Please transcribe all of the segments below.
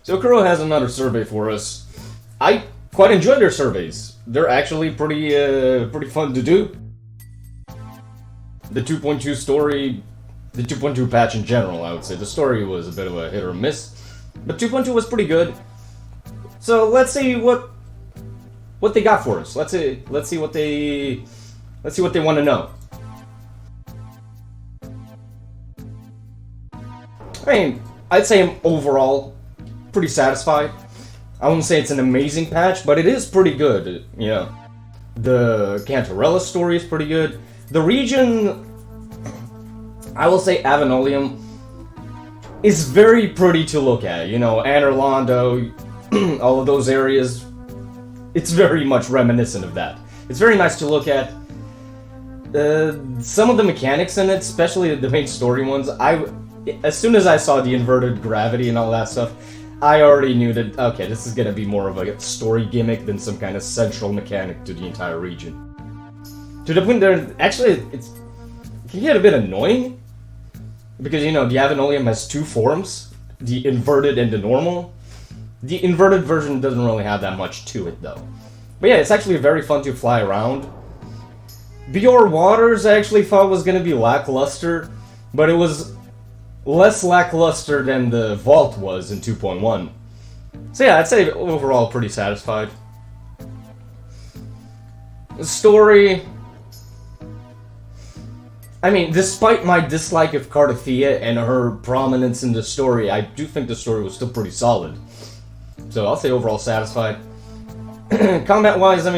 So Kuro has another survey for us. I quite enjoy their surveys. They're actually pretty fun to do. The 2.2 story, the 2.2 patch in general, I would say. The story was a bit of a hit or miss, but 2.2 was pretty good. So let's see what they got for us. Let's see what they want to know. I mean, I'd say I'm overall pretty satisfied. I wouldn't say it's an amazing patch, but it is pretty good, you know. The Cantarella story is pretty good. The region, I will say Avenolium, is very pretty to look at. You know, Anorlando, all of those areas, it's very much reminiscent of that. It's very nice to look at. Some of the mechanics in it, especially the main story ones, as soon as I saw the inverted gravity and all that stuff, I already knew that, okay, this is gonna be more of a story gimmick than some kind of central mechanic to the entire region. To the point there, actually, it can get a bit annoying, because, you know, the Avenolium has two forms, the inverted and the normal. The inverted version doesn't really have that much to it, though. But yeah, it's actually very fun to fly around. Bior Waters I actually thought was gonna be lackluster, but it was less lackluster than the Vault was in 2.1. So yeah, I'd say overall pretty satisfied. The story, I mean, despite my dislike of Cardathea and her prominence in the story, I do think the story was still pretty solid. So I'll say overall satisfied. Combat-wise, I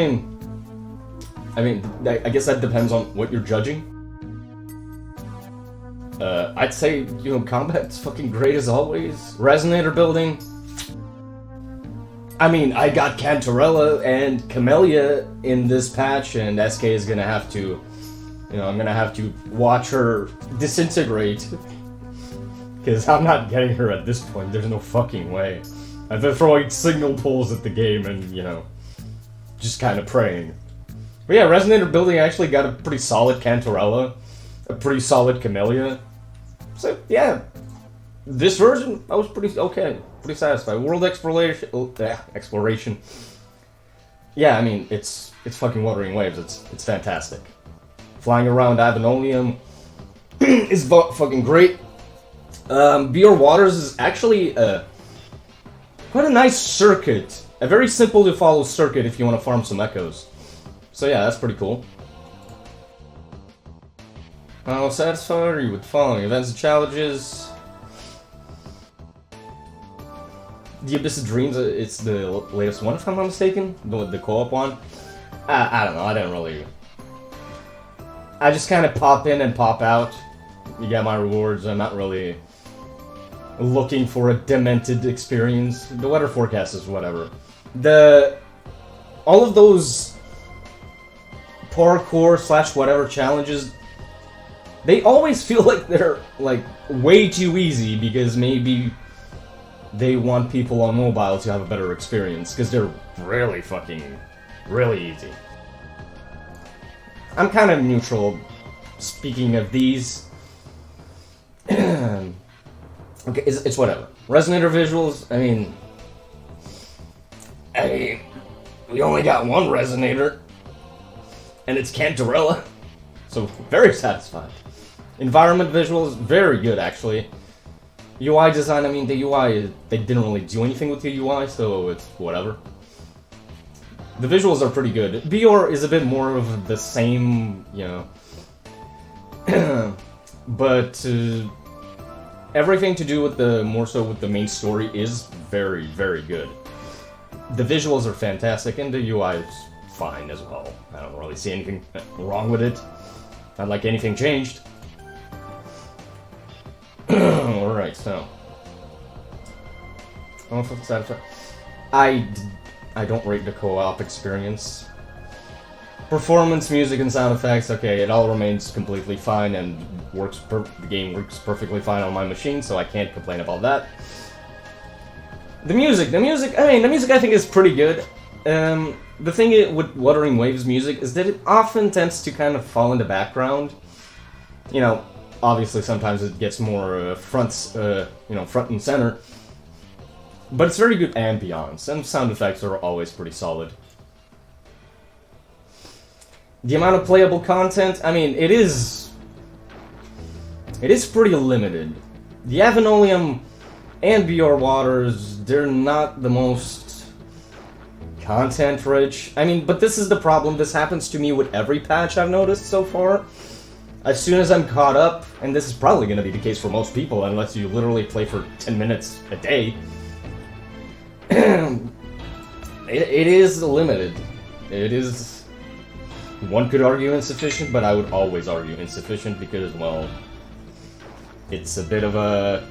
guess that depends on what you're judging. I'd say, you know, combat's fucking great as always. Resonator building. I mean, I got Cantarella and Camellia in this patch, and SK is gonna have to, you know, I'm gonna have to watch her disintegrate. Because I'm not getting her at this point, there's no fucking way. I've been throwing signal pulls at the game and, you know, just kind of praying. But yeah, Resonator building actually got a pretty solid Cantarella, a pretty solid Camellia. So yeah, this version I was pretty okay, pretty satisfied. World exploration. Yeah, I mean it's fucking Wuthering Waves. It's fantastic. Flying around Avenolium is fucking great. Bior Waters is actually quite a nice circuit, a very simple to follow circuit if you want to farm some echoes. So yeah, that's pretty cool. How satisfied are you with following events and challenges? The Abyss of Dreams, it's the latest one if I'm not mistaken, the co-op one. I don't know, I didn't really... I just kind of pop in and pop out. You get my rewards, I'm not really looking for a demented experience. The weather forecast is whatever. All of those parkour / whatever challenges, they always feel like they're like way too easy because maybe they want people on mobile to have a better experience because they're really easy. I'm kind of neutral speaking of these. Okay, it's whatever. Resonator visuals, I mean, we only got one Resonator, and it's Cantarella, so very satisfied. Environment visuals, very good actually. UI design, I mean, the UI, they didn't really do anything with the UI, so it's whatever. The visuals are pretty good. Bior is a bit more of the same, you know, but everything to do with more so with the main story is very, very good. The visuals are fantastic, and the UI is fine as well. I don't really see anything wrong with it. Not like anything changed. Alright, so. I don't rate the co-op experience. Performance, music, and sound effects, okay, it all remains completely fine and the game works perfectly fine on my machine, so I can't complain about that. The music I think is pretty good. The thing with Wuthering Waves music is that it often tends to kind of fall in the background. You know, obviously sometimes it gets more front and center. But it's very good ambiance, and sound effects are always pretty solid. The amount of playable content, I mean, it is pretty limited. The Avenolium and BR Waters, they're not the most content-rich. I mean, but this is the problem. This happens to me with every patch I've noticed so far. As soon as I'm caught up, and this is probably going to be the case for most people, unless you literally play for 10 minutes a day, it is limited. It is, one could argue insufficient, but I would always argue insufficient because, well, it's a bit of a...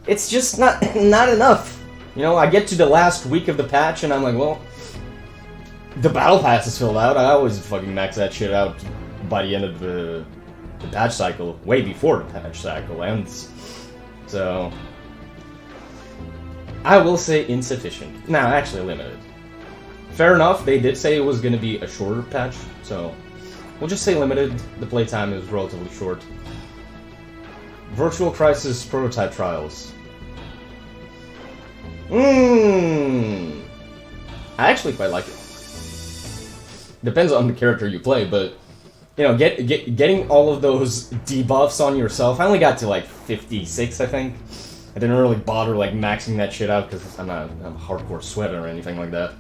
It's just not enough. You know, I get to the last week of the patch and I'm like, well, the battle pass is filled out. I always fucking max that shit out by the end of the patch cycle, way before the patch cycle ends. So, I will say insufficient. No, actually limited. Fair enough, they did say it was going to be a shorter patch, so we'll just say limited. The playtime is relatively short. Virtual Crisis Prototype Trials. I actually quite like it. Depends on the character you play, but you know, getting all of those debuffs on yourself. I only got to like 56, I think. I didn't really bother like maxing that shit out because I'm not a hardcore sweater or anything like that.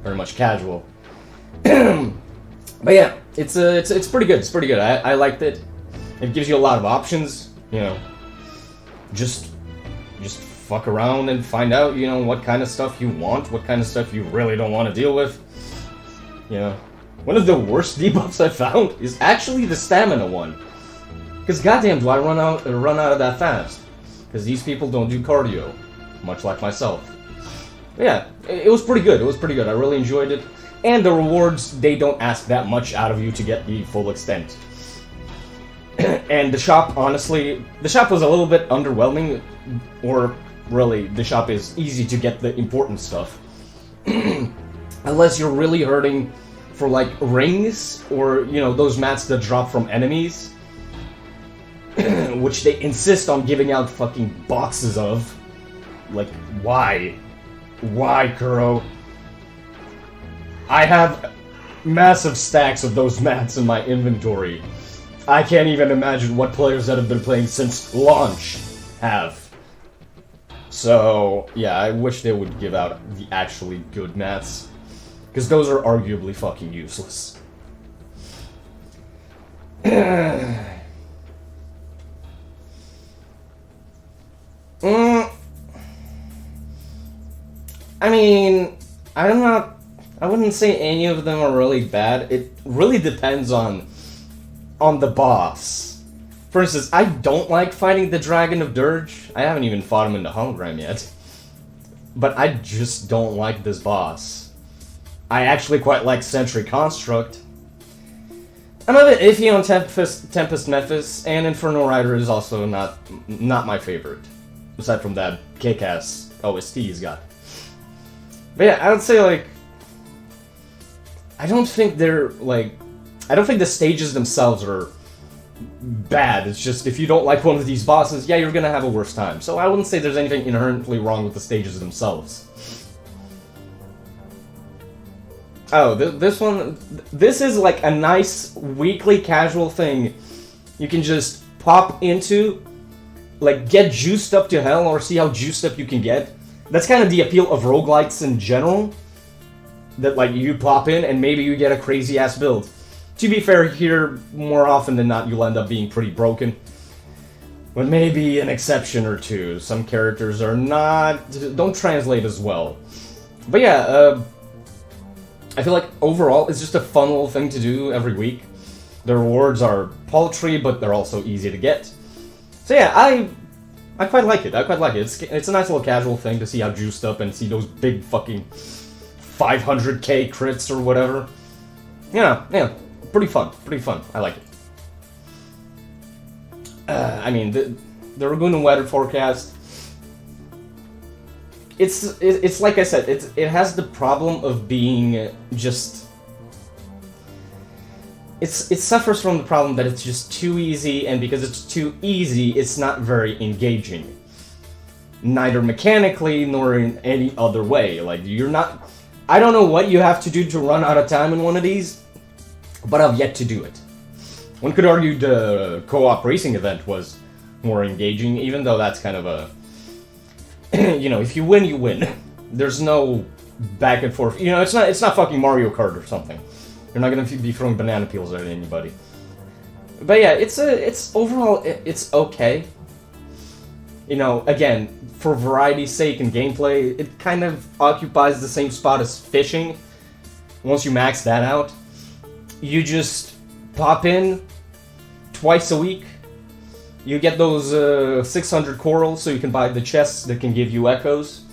Very much casual. But yeah, it's pretty good. It's pretty good. I liked it. It gives you a lot of options. You know, just fuck around and find out, you know, what kind of stuff you want, what kind of stuff you really don't want to deal with. You know, one of the worst debuffs I found is actually the stamina one. Because goddamn, do I run out of that fast? Because these people don't do cardio, much like myself. But yeah, it was pretty good. It was pretty good. I really enjoyed it. And the rewards, they don't ask that much out of you to get the full extent. And the shop, honestly, the shop was a little bit underwhelming, or really, the shop is easy to get the important stuff. Unless you're really hurting for, like, rings, or, you know, those mats that drop from enemies, which they insist on giving out fucking boxes of. Like, why? Why, Kuro? I have massive stacks of those mats in my inventory. I can't even imagine what players that have been playing since launch have. So, yeah, I wish they would give out the actually good mats. Because those are arguably fucking useless. I mean, I wouldn't say any of them are really bad. It really depends on the boss. For instance, I don't like fighting the Dragon of Dirge. I haven't even fought him in the hologram yet. But I just don't like this boss. I actually quite like Sentry Construct. I'm a bit iffy on Tempest Mephis, and Inferno Rider is also not my favorite. Aside from that kick-ass OST he's got. But yeah, I would say, like, I don't think the stages themselves are bad. It's just, if you don't like one of these bosses, yeah, you're gonna have a worse time. So I wouldn't say there's anything inherently wrong with the stages themselves. Oh, this is like a nice weekly casual thing you can just pop into, like, get juiced up to hell, or see how juiced up you can get. That's kind of the appeal of roguelites in general. That, like, you pop in and maybe you get a crazy-ass build. To be fair, here, more often than not, you'll end up being pretty broken. But maybe an exception or two. Some characters don't translate as well. But yeah, I feel like overall, it's just a fun little thing to do every week. The rewards are paltry, but they're also easy to get. So yeah, I quite like it. I quite like it. It's a nice little casual thing to see how juiced up and see those big fucking 500k crits or whatever. Yeah, pretty fun. Pretty fun. I like it. I mean, the Ragunan weather forecast. It's like I said. It has the problem of being just it suffers from the problem that it's just too easy, and because it's too easy, it's not very engaging. Neither mechanically nor in any other way. Like, you're not... I don't know what you have to do to run out of time in one of these, but I've yet to do it. One could argue the co-op racing event was more engaging, even though that's kind of a... you know, if you win, you win. There's no back and forth. You know, it's not fucking Mario Kart or something. You're not gonna be throwing banana peels at anybody. But yeah, it's overall, it's okay. You know, again, for variety's sake and gameplay, it kind of occupies the same spot as fishing. Once you max that out, you just pop in twice a week. You get those 600 corals so you can buy the chests that can give you echoes.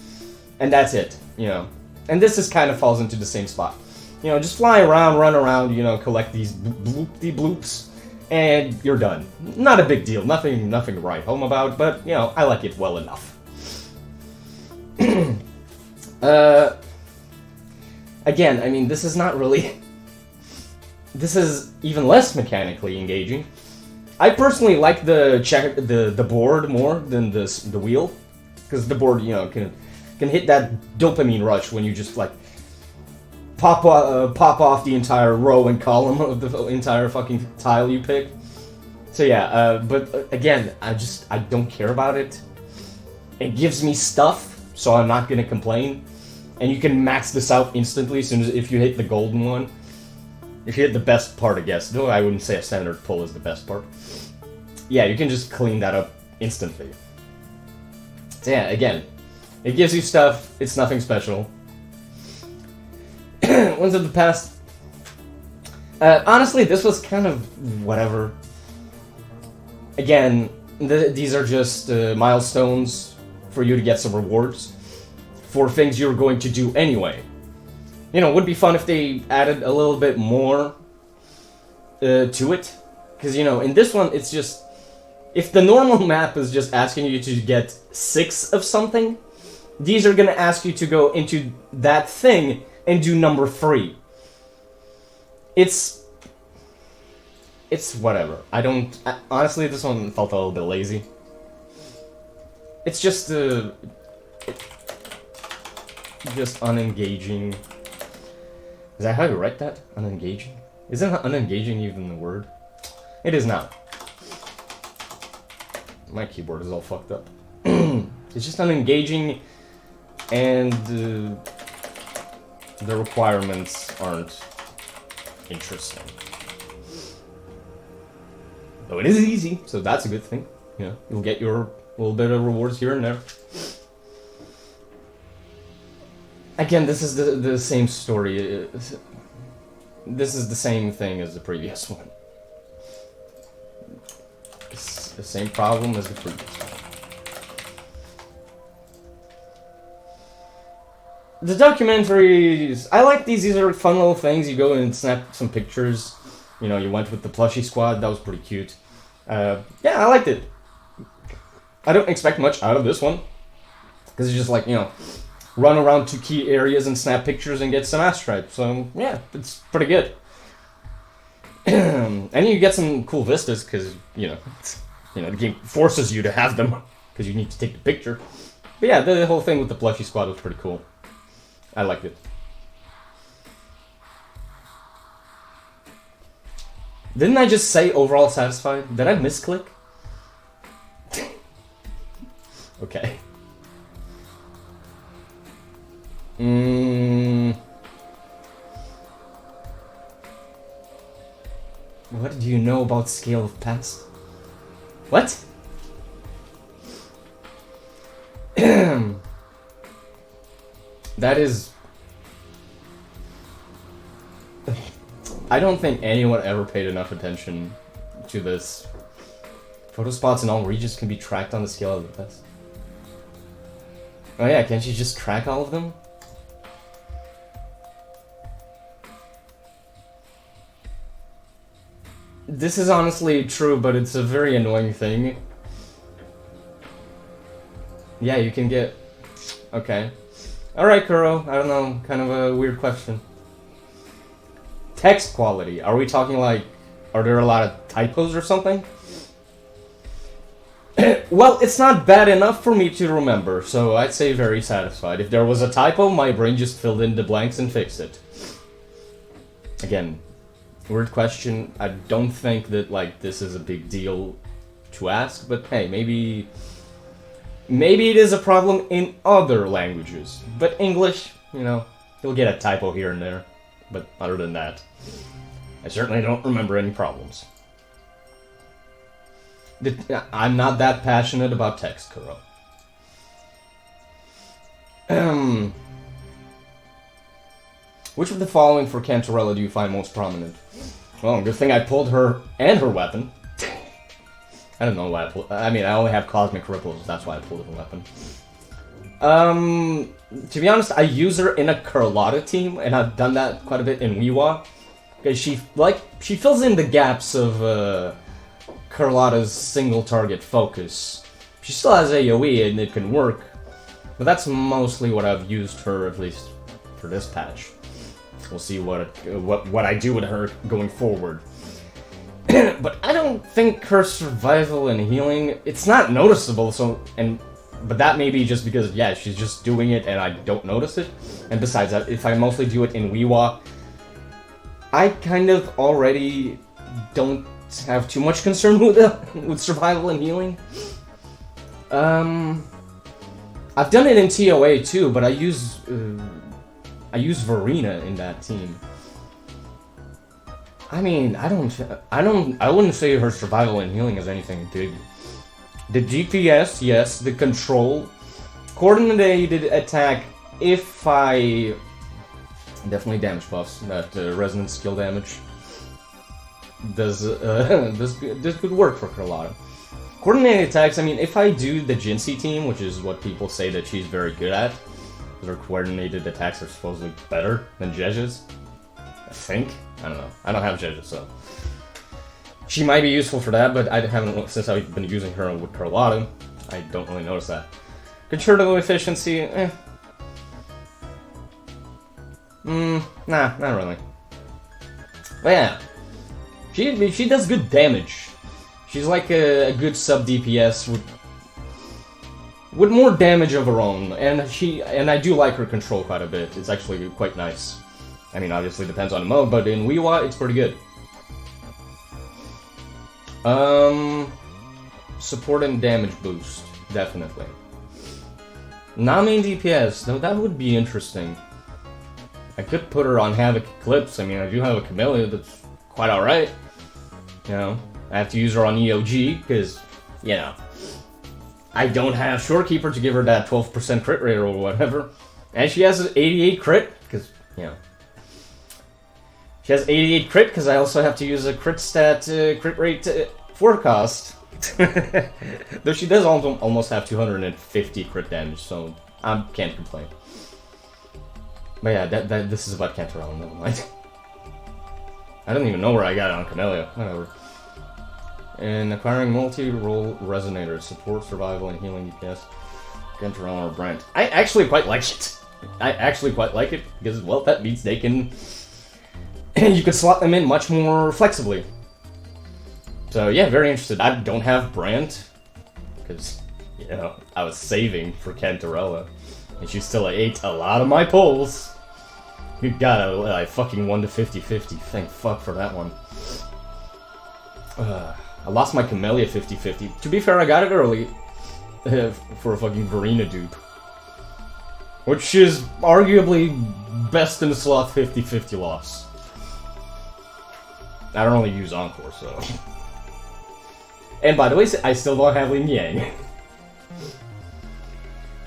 And that's it, you know. And this is kind of falls into the same spot. You know, just fly around, run around, you know, collect these bloops, and you're done. Not a big deal, nothing to write home about, but, you know, I like it well enough. Again, I mean, this is not really... This is even less mechanically engaging. I personally like the board more than the wheel, because the board, you know, can hit that dopamine rush when you just, like, pop off the entire row and column of the entire fucking tile you pick. So yeah, but again, I don't care about it. It gives me stuff, so I'm not gonna complain. And you can max this out instantly as soon as if you hit the golden one. If you hit the best part, I guess. Though I wouldn't say a standard pull is the best part. Yeah, you can just clean that up instantly. So yeah, again, it gives you stuff. It's nothing special. Ones of the past. Honestly, this was kind of whatever. Again, these are just milestones for you to get some rewards for things you're going to do anyway. You know, it would be fun if they added a little bit more to it. Because, you know, in this one, it's just... If the normal map is just asking you to get 6 of something, these are going to ask you to go into that thing and do number 3. It's whatever. Honestly, this one felt a little bit lazy. It's just unengaging. Is that how you write that? Unengaging? Isn't unengaging even the word? It is now. My keyboard is all fucked up. It's just unengaging, and the requirements aren't interesting. Though it is easy, so that's a good thing. You know, you'll get your little bit of rewards here and there. Again, this is the same story. This is the same thing as the previous one. It's the same problem as the previous one. The documentaries, I like these. These are fun little things. You go and snap some pictures. You know, you went with the plushie squad. That was pretty cute. Yeah, I liked it. I don't expect much out of this one. Because it's just like, you know, run around to key areas and snap pictures and get some ass stripes. So, yeah, it's pretty good. And you get some cool vistas because, you know, the game forces you to have them because you need to take the picture. But yeah, the whole thing with the plushie squad was pretty cool. I liked it. Didn't I just say overall satisfied? Did I misclick? Okay. What do you know about scale of past? What? That is... I don't think anyone ever paid enough attention to this. Photo spots in all regions can be tracked on the scale of the past. Oh yeah, can't you just track all of them? This is honestly true, but it's a very annoying thing. Yeah, you can get... Okay. Alright, Kuro. I don't know. Kind of a weird question. Text quality. Are we talking like Are there a lot of typos or something? Well, it's not bad enough for me to remember, so I'd say very satisfied. If there was a typo, my brain just filled in the blanks and fixed it. Again, weird question. I don't think that, like, this is a big deal to ask, but hey, maybe it is a problem in other languages. But English, you know, you'll get a typo here and there. But other than that, I certainly don't remember any problems. I'm not that passionate about text, Kuro. Which of the following for Cantarella do you find most prominent? Well, good thing I pulled her and her weapon. I don't know why I pulled... I mean, I only have Cosmic Ripples, that's why I pulled her weapon. To be honest, I use her in a Carlotta team, and I've done that quite a bit in Wiwa. Because she fills in the gaps of, Carlotta's single target focus. She still has AoE and it can work, but that's mostly what I've used her, at least for this patch. We'll see what I do with her going forward. But I don't think her survival and healing, it's not noticeable, but that may be just because, yeah, she's just doing it and I don't notice it. And besides that, if I mostly do it in Wiwa, I kind of already don't have too much concern with survival and healing. I've done it in TOA too, but I use Verena in that team. I mean, I wouldn't say her survival and healing is anything big. The DPS, yes. The control, coordinated attack. If I definitely damage buffs, that resonant skill damage does good work for Carlotta. Coordinated attacks, I mean, if I do the Jinsei team, which is what people say that she's very good at, because her coordinated attacks are supposedly better than Jeja's, I think. I don't know. I don't have Jeja, so she might be useful for that, but I haven't, since I've been using her with Carlotta, I don't really notice that. Concerto efficiency, nah, not really. But yeah. She does good damage. She's like a good sub DPS with more damage of her own, and I do like her control quite a bit. It's actually quite nice. I mean, obviously depends on the mode, but in Wiwa it's pretty good. Support and damage boost, definitely. Not main DPS, though that would be interesting. I could put her on Havoc Eclipse. I mean, I do have a Camellia that's quite alright. You know, I have to use her on EOG, because, you know, I don't have Shorekeeper to give her that 12% crit rate or whatever. And she has an 88 crit, because, you know. She has 88 crit, because I also have to use a crit stat, crit rate forecast. Though she does almost have 250 crit damage, so I can't complain. But yeah, this is about Cantarella, never mind. I don't even know where I got it on Camellia, whatever. And acquiring multi-role resonators, support, survival, and healing DPS. Cantarella or Brent. I actually quite like it. I actually quite like it, because, well, that means they can... you can slot them in much more flexibly. So yeah, very interested. I don't have Brent, because, you know, I was saving for Cantarella. And she still ate a lot of my pulls. Good God, I fucking won to 50-50. Thank fuck for that one. I lost my Camellia 50-50. To be fair, I got it early. For a fucking Verena dupe. Which is arguably best in the slot 50-50 loss. I don't really use Encore, so... And by the way, I still don't have Lin Yang.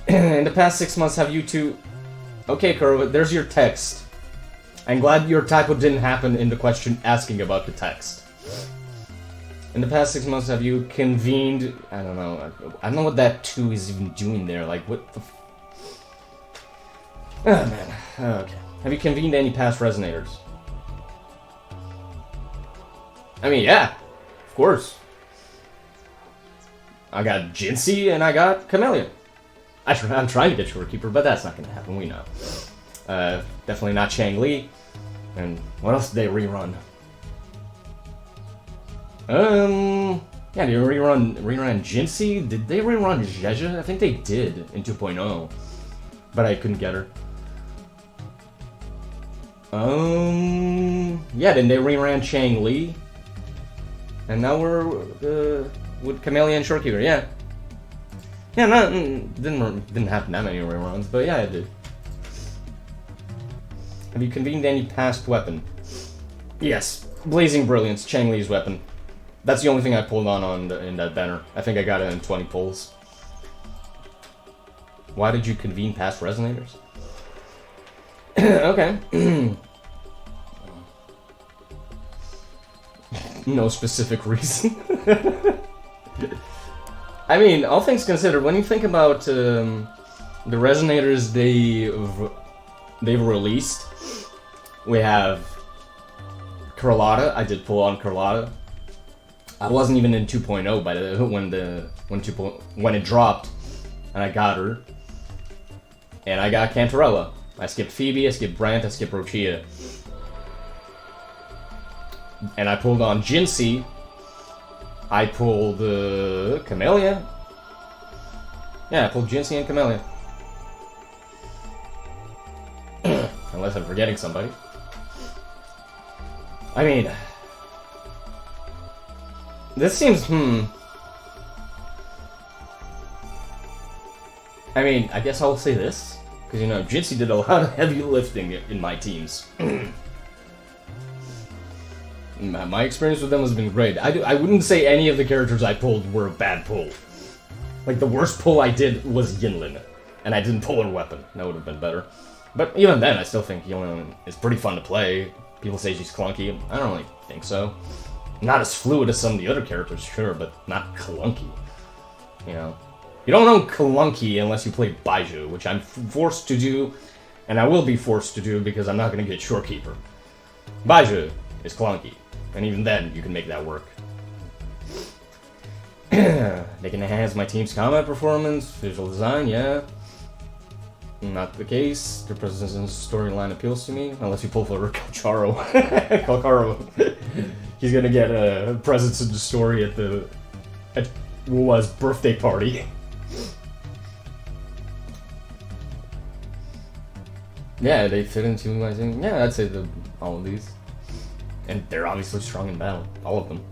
In the past 6 months, have you two... Okay, Kuro, there's your text. I'm glad your typo didn't happen in the question asking about the text. In the past 6 months, have you convened... I don't know what that 2 is even doing there. Like, what the... Oh, man. Okay. Have you convened any past resonators? I mean, yeah. Of course. I got Jinsei and I got Camellia. I'm trying to get Shorekeeper, but that's not going to happen, we know. Definitely not Chang Li. And what else did they rerun? Yeah, they rerun Jinsei? Did they rerun Zheja? I think they did in 2.0. But I couldn't get her. Yeah, then they reran Chang Li. And now we're with Camellia and Shortkeeper, yeah. Yeah, didn't happen that many reruns, but yeah, it did. Have you convened any past weapon? Yes, Blazing Brilliance, Chang Li's weapon. That's the only thing I pulled on in that banner. I think I got it in 20 pulls. Why did you convene past resonators? Okay. No specific reason. I mean, all things considered, when you think about the resonators they've released, we have Carlotta. I did pull on Carlotta. I wasn't even in 2.0 by the when it dropped, and I got her. And I got Cantarella. I skipped Phoebe, I skipped Brant, I skipped Rochia. And I pulled on Jinsei. I pulled Camellia. Yeah, I pulled Jinsei and Camellia. Unless I'm forgetting somebody. I mean... This seems, I mean, I guess I'll say this. Because, you know, Jinsei did a lot of heavy lifting in my teams. My experience with them has been great. I wouldn't say any of the characters I pulled were a bad pull. Like, the worst pull I did was Yinlin. And I didn't pull her weapon. That would have been better. But even then, I still think Yinlin is pretty fun to play. People say she's clunky. I don't really think so. Not as fluid as some of the other characters, sure, but not clunky. You know? You don't know clunky unless you play Baiju, which I'm forced to do, and I will be forced to do because I'm not going to get Shorekeeper. Baiju is clunky, and even then, you can make that work. They can enhance my team's combat performance, visual design, yeah. Not the case. Their presence in the storyline appeals to me, unless you pull for Kalcharo. Kalcharo. He's gonna get a presence in the story at Wua's birthday party. Yeah, they fit into my thing. Yeah, I'd say all of these. And they're obviously strong in battle. All of them.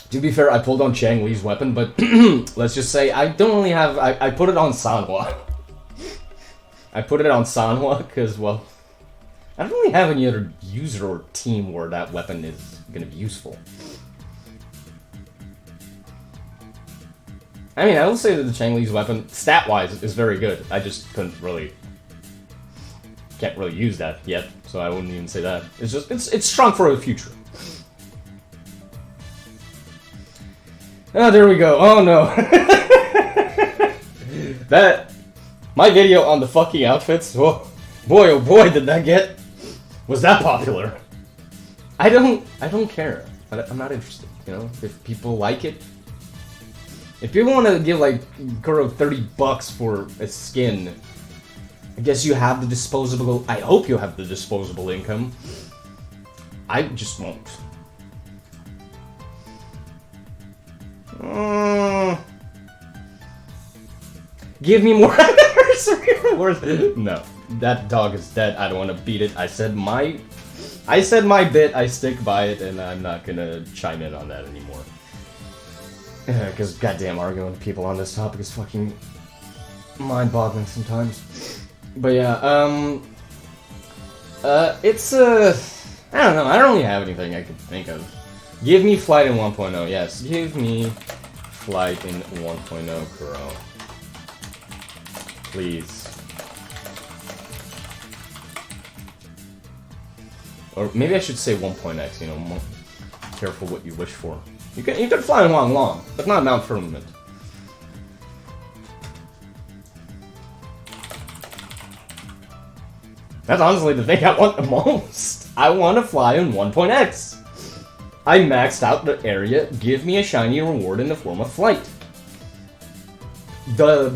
To be fair, I pulled on Chang Li's weapon, but let's just say I don't really have... I put it on Sanhua. I put it on Sanhua because, well... I don't really have any other user or team where that weapon is going to be useful. I mean, I will say that the Chang Li's weapon, stat-wise, is very good. I just can't really use that yet, so I wouldn't even say that. It's just, it's strong for the future. Oh, there we go. Oh, no. My video on the fucking outfits, oh boy, did that get... Was that popular? I don't care. I'm not interested, you know? If people like it. If people want to give, like, Kuro $30 for a skin, I guess you have the disposable... I hope you have the disposable income. I just won't. Give me more anniversary rewards. No, that dog is dead. I don't want to beat it. I said my bit. I stick by it, and I'm not gonna chime in on that anymore. Because goddamn, arguing with people on this topic is fucking mind-boggling sometimes. But yeah, it's I don't know. I don't really have anything I could think of. Give me Flight in 1.0. Yes, give me Flight in 1.0, Kuro. Please. Or maybe I should say 1.x, you know, more careful what you wish for. You can fly in long, but not Mount Firmament. That's honestly the thing I want the most. I want to fly in 1.x. I maxed out the area, give me a shiny reward in the form of flight. The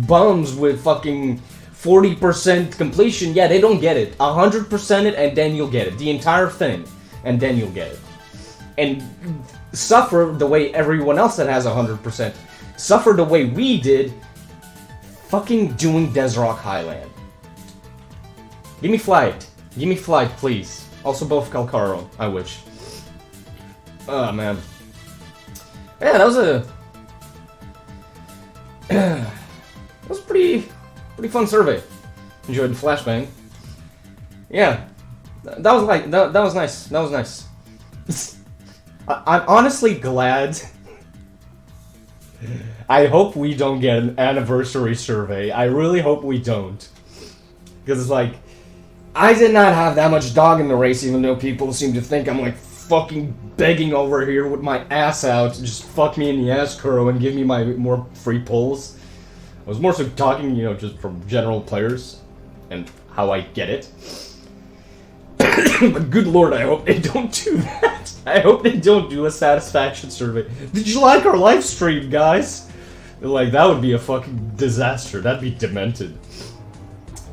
bums with fucking 40% completion, yeah, they don't get it. 100% it, and then you'll get it. The entire thing, and then you'll get it. And suffer the way everyone else that has 100%. Suffer the way we did, fucking doing Desrock Highland. Give me flight. Give me flight, please. Also both Calcaro, I wish. Oh, man. Yeah, that was a... that was a pretty fun survey. Enjoyed the flashbang. Yeah. That was like... That was nice. That was nice. I'm honestly glad... I hope we don't get an anniversary survey. I really hope we don't. Because it's like... I did not have that much dog in the race, even though people seem to think I'm like fucking begging over here with my ass out to just fuck me in the ass, Kuro, and give me my more free pulls. I was more so talking, you know, just from general players and how I get it. But good lord, I hope they don't do that. I hope they don't do a satisfaction survey. Did you like our live stream, guys? Like, that would be a fucking disaster. That'd be demented.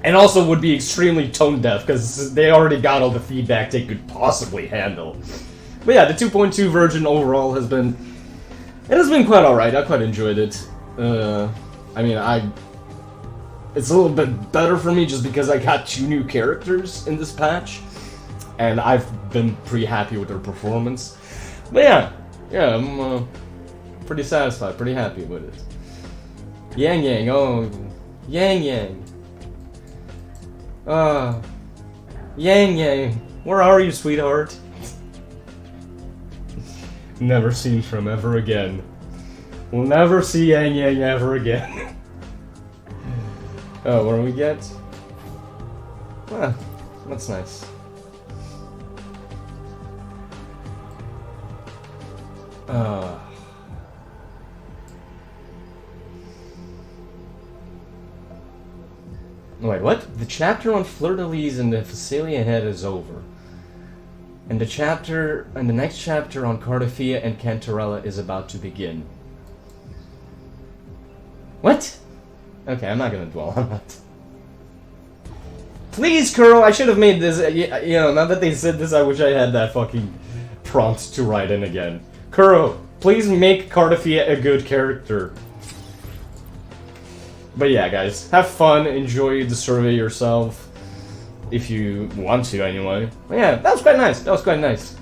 And also would be extremely tone deaf, because they already got all the feedback they could possibly handle. But yeah, the 2.2 version overall has been... It has been quite alright, I quite enjoyed it. I mean, it's a little bit better for me just because I got 2 new characters in this patch. And I've been pretty happy with their performance. But yeah, I'm pretty satisfied, pretty happy with it. Yang Yang, oh, Yang Yang. Yang Yang, where are you, sweetheart? Never seen from ever again. We'll never see Yang Yang ever again. Oh, what do we get? Well, that's nice. Wait, what? The chapter on Fleur-de-Lis and the Facilia head is over. And the next chapter on Cardafia and Cantarella is about to begin. What? Okay, I'm not gonna dwell on that. Please, Kuro, I should have made this, you know, now that they said this, I wish I had that fucking prompt to write in again. Kuro, please make Cardafia a good character. But yeah, guys, have fun, enjoy the survey yourself, if you want to, anyway. But yeah, that was quite nice, that was quite nice.